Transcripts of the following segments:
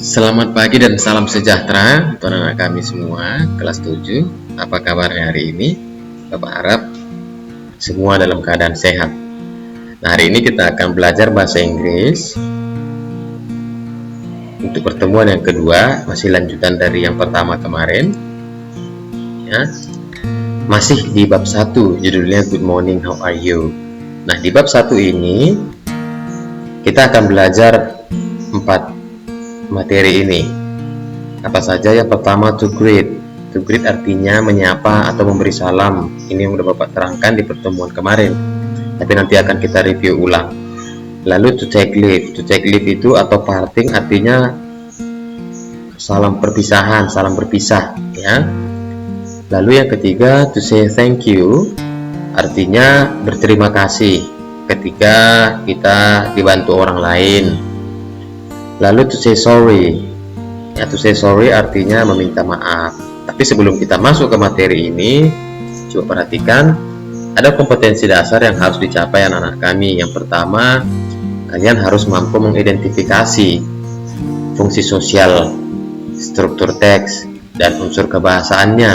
Selamat pagi dan salam sejahtera untuk anak kami semua, kelas 7. Apa kabarnya hari ini? Bapak harap semua dalam keadaan sehat. Nah, hari ini kita akan belajar bahasa Inggris. Untuk pertemuan yang kedua, masih lanjutan dari yang pertama kemarin. Ya. Masih di bab 1, judulnya Good Morning, How Are You? Nah, di bab 1 ini kita akan belajar 4 materi ini. Apa saja? Yang pertama, to greet. To greet artinya menyapa atau memberi salam. Ini yang sudah Bapak terangkan di pertemuan kemarin, tapi nanti akan kita review ulang. Lalu to take leave. To take leave itu atau parting artinya salam perpisahan, salam berpisah, ya. Lalu yang ketiga, to say thank you artinya berterima kasih ketika kita dibantu orang lain. Lalu to say sorry, ya, to say sorry artinya meminta maaf. Tapi sebelum kita masuk ke materi ini, coba perhatikan, ada kompetensi dasar yang harus dicapai anak-anak kami. Yang pertama, kalian harus mampu mengidentifikasi fungsi sosial, struktur teks, dan unsur kebahasaannya.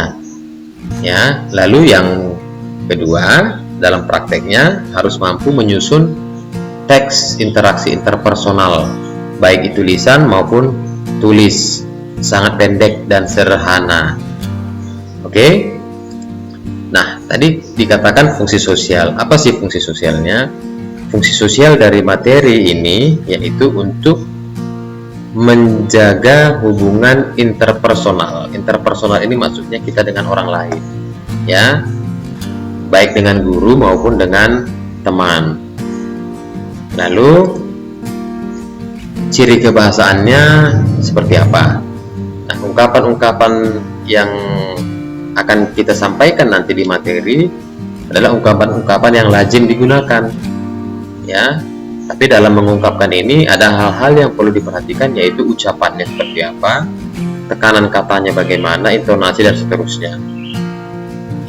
Ya, lalu yang kedua, dalam prakteknya harus mampu menyusun teks interaksi interpersonal, baik itu lisan maupun tulis, sangat pendek dan sederhana. Oke? Nah, tadi dikatakan fungsi sosial. Apa sih fungsi sosialnya? Fungsi sosial dari materi ini yaitu untuk menjaga hubungan interpersonal. Interpersonal ini maksudnya kita dengan orang lain, ya, baik dengan guru maupun dengan teman. Lalu ciri kebahasaannya seperti apa? Nah, ungkapan-ungkapan yang akan kita sampaikan nanti di materi adalah ungkapan-ungkapan yang lazim digunakan, ya. Tapi dalam mengungkapkan ini ada hal-hal yang perlu diperhatikan, yaitu ucapannya seperti apa, tekanan katanya bagaimana, intonasi dan seterusnya,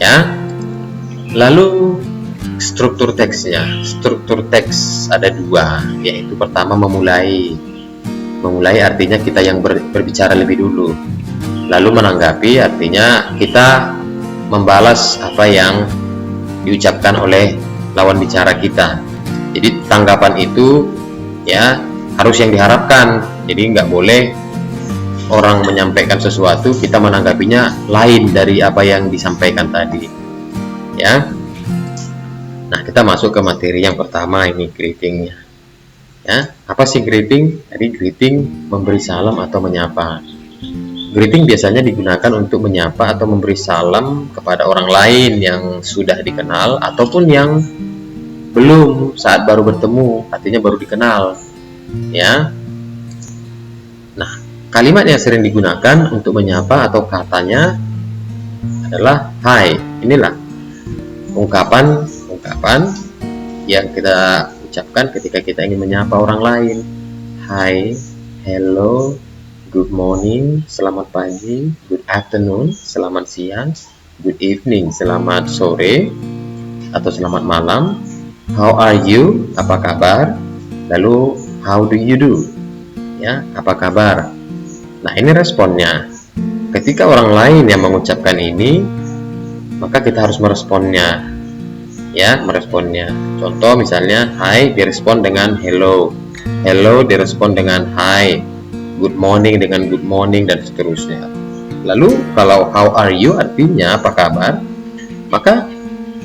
ya. Lalu struktur teksnya. Struktur teks ada 2, yaitu pertama memulai. Memulai artinya kita yang berbicara lebih dulu. Lalu menanggapi artinya kita membalas apa yang diucapkan oleh lawan bicara kita. Jadi tanggapan itu, ya, harus yang diharapkan. Jadi nggak boleh orang menyampaikan sesuatu kita menanggapinya lain dari apa yang disampaikan tadi, ya. Nah, kita masuk ke materi yang pertama, ini greetingnya. Ya, apa sih greeting? Jadi greeting memberi salam atau menyapa. Greeting biasanya digunakan untuk menyapa atau memberi salam kepada orang lain yang sudah dikenal ataupun yang belum, saat baru bertemu, artinya baru dikenal, ya. Nah, kalimat yang sering digunakan untuk menyapa atau katanya adalah hi. Inilah ungkapan yang kita ucapkan ketika kita ingin menyapa orang lain. Hi, hello, good morning, selamat pagi, good afternoon, selamat siang, good evening, selamat sore atau selamat malam. How are you? Apa kabar? Lalu how do you do? Ya, apa kabar? Nah, ini responnya. Ketika orang lain yang mengucapkan ini, maka kita harus meresponnya. Ya, meresponnya. Contoh misalnya, hi direspon dengan hello, hello direspon dengan hi, good morning dengan good morning, dan seterusnya. Lalu kalau how are you artinya apa kabar, maka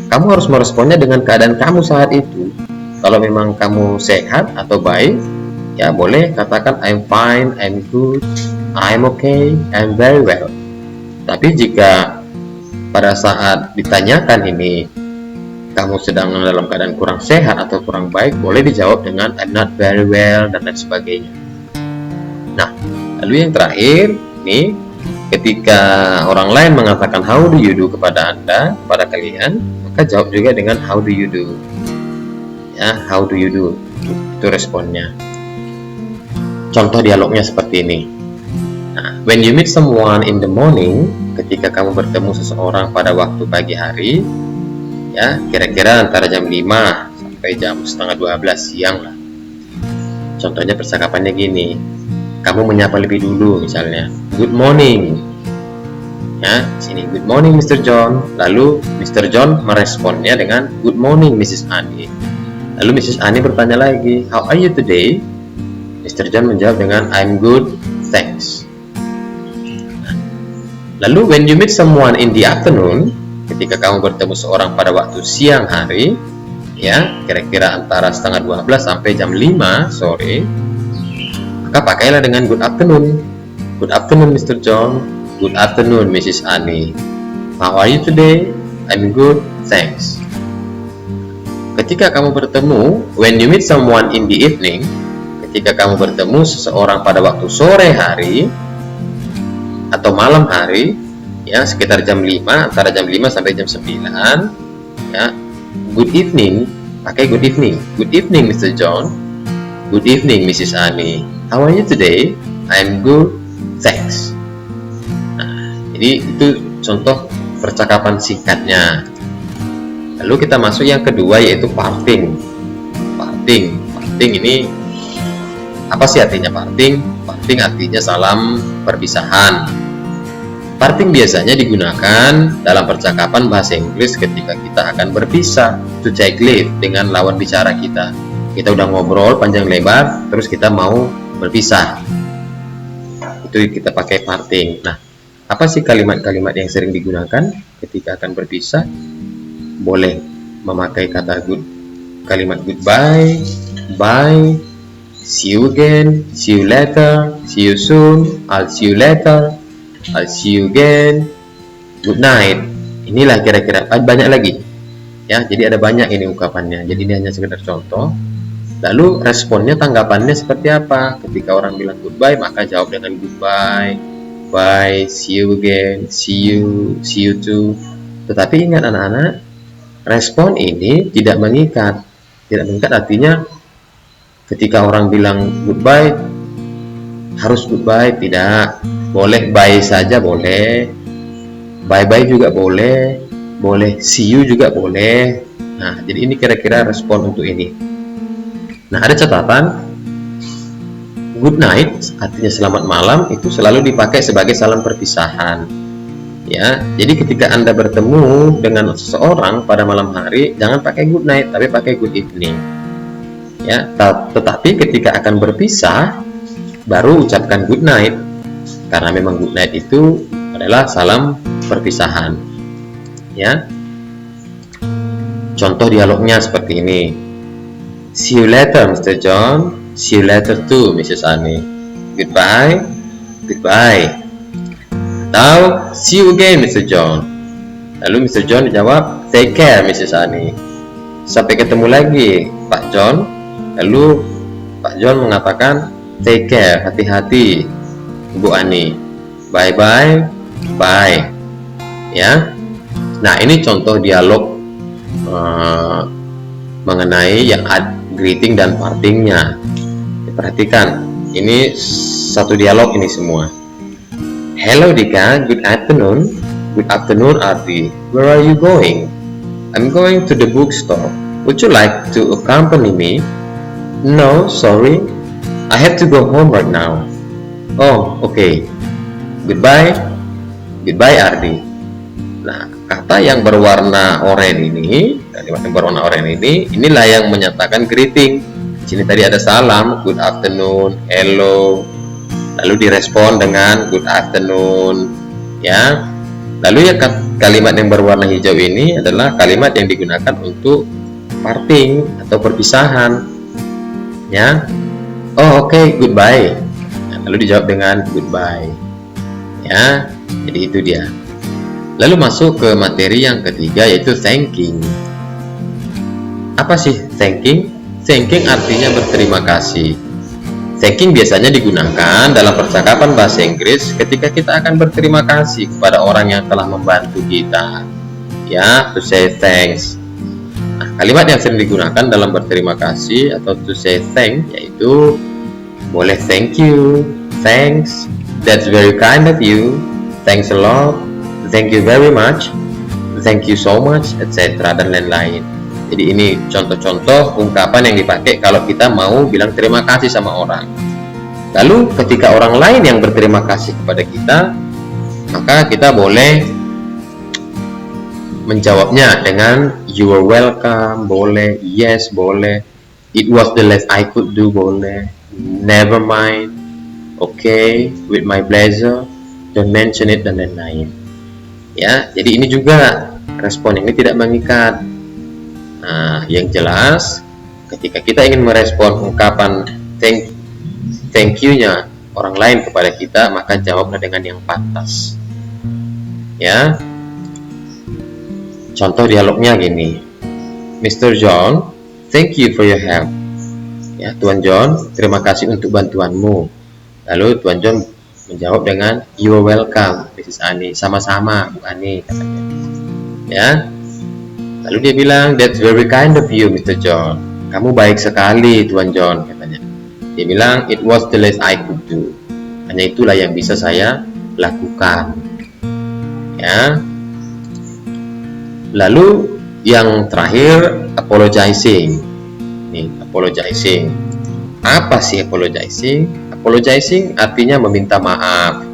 kamu harus meresponnya dengan keadaan kamu saat itu. Kalau memang kamu sehat atau baik, ya boleh katakan I'm fine, I'm good, I'm okay, I'm very well. Tapi jika pada saat ditanyakan ini kamu sedang dalam keadaan kurang sehat atau kurang baik, boleh dijawab dengan I'm not very well dan lain sebagainya. Nah, lalu yang terakhir nih, ketika orang lain mengatakan how do you do kepada Anda, kepada kalian, maka jawab juga dengan how do you do. Ya, how do you do, itu responnya. Contoh dialognya seperti ini. Nah, when you meet someone in the morning, ketika kamu bertemu seseorang pada waktu pagi hari, ya, kira-kira antara jam 5 sampai jam setengah 12 siang lah. Contohnya percakapannya gini, kamu menyapa lebih dulu, misalnya good morning. Ya, sini good morning Mr. John. Lalu Mr. John meresponnya dengan good morning Mrs. Annie. Lalu Mrs. Annie bertanya lagi, how are you today? Mr. John menjawab dengan I'm good, thanks. Lalu when you meet someone in the afternoon, ketika kamu bertemu seorang pada waktu siang hari, ya, kira-kira antara setengah 12 sampai jam 5 sore, maka pakailah dengan good afternoon. Good afternoon Mr. John. Good afternoon Mrs. Annie. How are you today? I'm good, thanks. Ketika kamu bertemu, when you meet someone in the evening, ketika kamu bertemu seseorang pada waktu sore hari atau malam hari, ya, sekitar jam 5, antara jam 5 sampai jam 9, ya, good evening, pakai good evening. Good evening Mr. John. Good evening Mrs. Annie. How are you today? I'm good, thanks. Nah, jadi itu contoh percakapan singkatnya. Lalu kita masuk yang kedua, yaitu parting. Parting ini apa sih artinya parting? Parting artinya salam perpisahan. Parting biasanya digunakan dalam percakapan bahasa Inggris ketika kita akan berpisah, to take leave dengan lawan bicara kita. Kita udah ngobrol panjang lebar, terus kita mau berpisah. Itu kita pakai parting. Nah, apa sih kalimat-kalimat yang sering digunakan ketika akan berpisah? Boleh memakai kata kalimat goodbye, bye, see you again, see you later, see you soon, I'll see you later, I'll see you again, good night. Inilah kira-kira, banyak lagi. Ya, jadi ada banyak ini ungkapannya. Jadi ini hanya sekedar contoh. Lalu responnya, tanggapannya seperti apa? Ketika orang bilang goodbye, maka jawab dengan goodbye, bye, see you again, see you too. Tetapi ingat anak-anak, respon ini tidak mengikat. Tidak mengikat artinya ketika orang bilang goodbye harus goodbye, tidak. Boleh bye saja boleh, bye-bye juga boleh, boleh see you juga boleh. Nah, jadi ini kira-kira respon untuk ini. Nah, ada catatan, good night artinya selamat malam itu selalu dipakai sebagai salam perpisahan. Ya, jadi ketika Anda bertemu dengan seseorang pada malam hari, jangan pakai good night, tapi pakai good evening. Ya, tetapi ketika akan berpisah, baru ucapkan good night, karena memang good night itu adalah salam perpisahan. Ya, contoh dialognya seperti ini. See you later, Mr. John. See you later too, Mrs. Annie. Goodbye, goodbye. Now, see you again, Mr. John. Lalu Mr. John jawab, take care, Mrs. Annie. Sampai ketemu lagi, Pak John. Lalu Pak John mengatakan, take care, hati-hati, Bu Annie. Bye-bye, bye. Ya. Nah, ini contoh dialog mengenai yang greeting dan partingnya. Perhatikan, ini satu dialog ini semua. Hello Dika, good afternoon. Good afternoon Arti. Where are you going? I'm going to the bookstore. Would you like to accompany me? No, sorry. I have to go home right now. Oh, okay. Goodbye. Goodbye Arti. Nah, kata yang berwarna oranye ini, kalimat yang berwarna oranye ini, inilah yang menyatakan greeting. Di sini tadi ada salam, good afternoon, hello. Lalu direspon dengan good afternoon, ya. Lalu ya kalimat yang berwarna hijau ini adalah kalimat yang digunakan untuk parting atau perpisahan, ya. Oh, oke, goodbye. Nah, lalu dijawab dengan goodbye, ya. Jadi itu dia. Lalu masuk ke materi yang ketiga, yaitu thanking. Apa sih thanking? Thanking artinya berterima kasih. Thanking biasanya digunakan dalam percakapan bahasa Inggris ketika kita akan berterima kasih kepada orang yang telah membantu kita. Ya, to say thanks. Nah, kalimat yang sering digunakan dalam berterima kasih atau to say thanks yaitu boleh thank you, thanks, that's very kind of you, thanks a lot, thank you very much, thank you so much, etc. dan lain-lain. Jadi ini contoh-contoh ungkapan yang dipakai kalau kita mau bilang terima kasih sama orang. Lalu ketika orang lain yang berterima kasih kepada kita, maka kita boleh menjawabnya dengan you are welcome, boleh, yes, boleh, it was the least I could do, boleh, never mind, okay, with my pleasure, don't mention it, dan lain-lain. Ya, jadi ini juga respon ini tidak mengikat. Nah, yang jelas ketika kita ingin merespon ungkapan thank you-nya orang lain kepada kita, maka jawablah dengan yang pantas. Ya. Contoh dialognya gini. Mr. John, thank you for your help. Ya, Tuan John, terima kasih untuk bantuanmu. Lalu Tuan John menjawab dengan you are welcome, Mrs. Ani. Sama-sama, Bu Ani, katanya. Ya. Lalu dia bilang, that's very kind of you, Mr. John. Kamu baik sekali, Tuan John, katanya. Dia bilang, it was the least I could do. Hanya itulah yang bisa saya lakukan. Ya. Lalu yang terakhir, apologizing. Nih, apologizing. Apa sih apologizing? Apologizing artinya meminta maaf.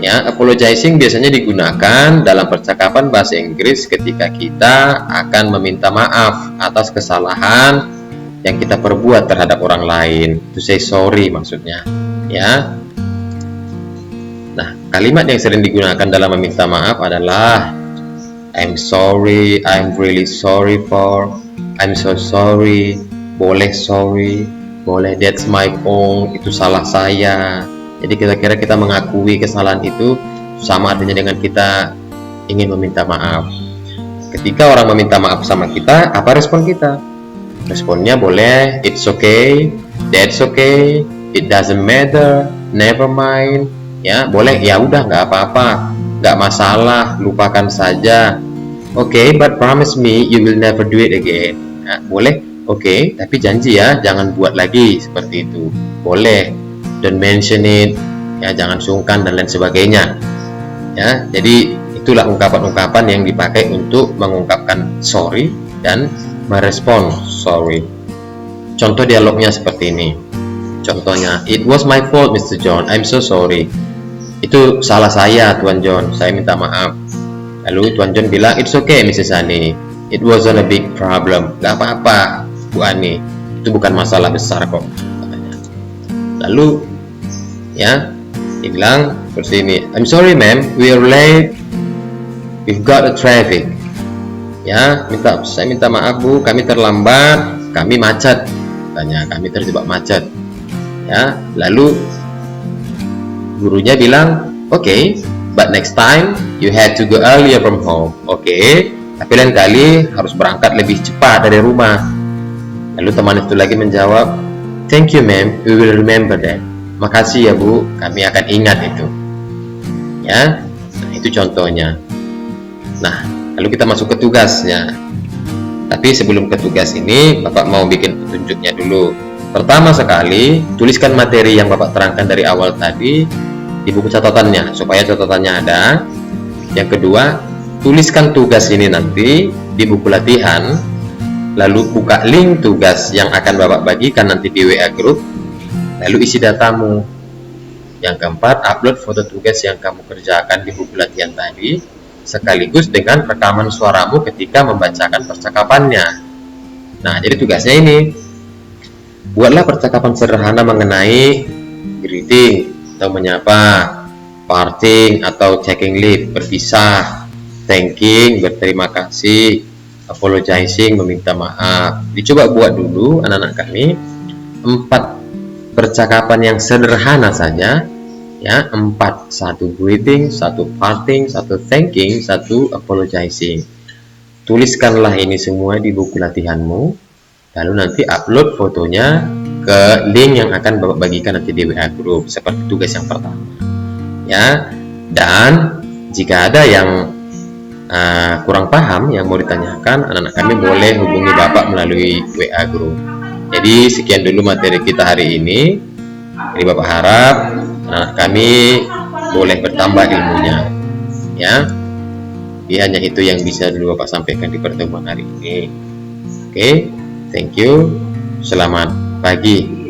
Ya, apologizing biasanya digunakan dalam percakapan bahasa Inggris ketika kita akan meminta maaf atas kesalahan yang kita perbuat terhadap orang lain. To say sorry maksudnya. Ya. Nah, kalimat yang sering digunakan dalam meminta maaf adalah I'm sorry, I'm really sorry for, I'm so sorry, boleh sorry, boleh that's my fault, itu salah saya. Jadi kira-kira kita mengakui kesalahan itu sama artinya dengan kita ingin meminta maaf. Ketika orang meminta maaf sama kita, apa respon kita? Responnya boleh it's okay, that's okay, it doesn't matter, never mind. Ya, boleh ya udah nggak apa-apa, nggak masalah, lupakan saja. Okay, but promise me you will never do it again. Nah, boleh, okay, tapi janji ya jangan buat lagi seperti itu. Boleh, don't mention it, ya jangan sungkan dan lain sebagainya. Ya, jadi itulah ungkapan-ungkapan yang dipakai untuk mengungkapkan sorry dan merespon sorry. Contoh dialognya seperti ini. Contohnya, it was my fault, Mr. John, I'm so sorry. Itu salah saya, Tuan John, saya minta maaf. Lalu Tuan John bilang, it's okay, Mrs. Ani, it wasn't a big problem. Gak apa-apa, Bu Ani, itu bukan masalah besar kok, katanya. Lalu, ya, dia bilang seperti ini, I'm sorry ma'am, we are late, we've got a traffic. Ya, saya minta maaf Bu, kami terlambat, kami macet, katanya, kami terjebak macet. Ya, lalu gurunya bilang, okay, but next time you had to go earlier from home. Okay, tapi lain kali harus berangkat lebih cepat dari rumah. Lalu teman itu lagi menjawab, thank you ma'am, we will remember that. Makasih ya Bu, kami akan ingat itu. Ya, nah, itu contohnya. Nah, lalu kita masuk ke tugasnya. Tapi sebelum ke tugas ini, Bapak mau bikin petunjuknya dulu. Pertama sekali, tuliskan materi yang Bapak terangkan dari awal tadi di buku catatannya, supaya catatannya ada. Yang kedua, tuliskan tugas ini nanti di buku latihan, lalu buka link tugas yang akan Bapak bagikan nanti di WA Group, lalu isi datamu. Yang keempat, upload foto tugas yang kamu kerjakan di buku latihan tadi, sekaligus dengan rekaman suaramu ketika membacakan percakapannya. Nah, jadi tugasnya ini, buatlah percakapan sederhana mengenai greeting, atau menyapa, parting atau taking leave, berpisah, thanking, berterima kasih, apologizing, meminta maaf. Dicoba buat dulu anak-anak kami 4 percakapan yang sederhana saja, ya, 4, 1 greeting, 1 parting, 1 thanking, 1 apologizing. Tuliskanlah ini semua di buku latihanmu, lalu nanti upload fotonya ke link yang akan Bapak bagikan nanti di WA Group seperti tugas yang pertama. Ya, dan jika ada yang kurang paham yang mau ditanyakan, anak-anak kami boleh hubungi Bapak melalui WA Group. Jadi sekian dulu materi kita hari ini. Jadi Bapak harap anak-anak kami boleh bertambah ilmunya. Ya, hanya itu yang bisa dulu Bapak sampaikan di pertemuan hari ini. Oke, thank you. Selamat pagi.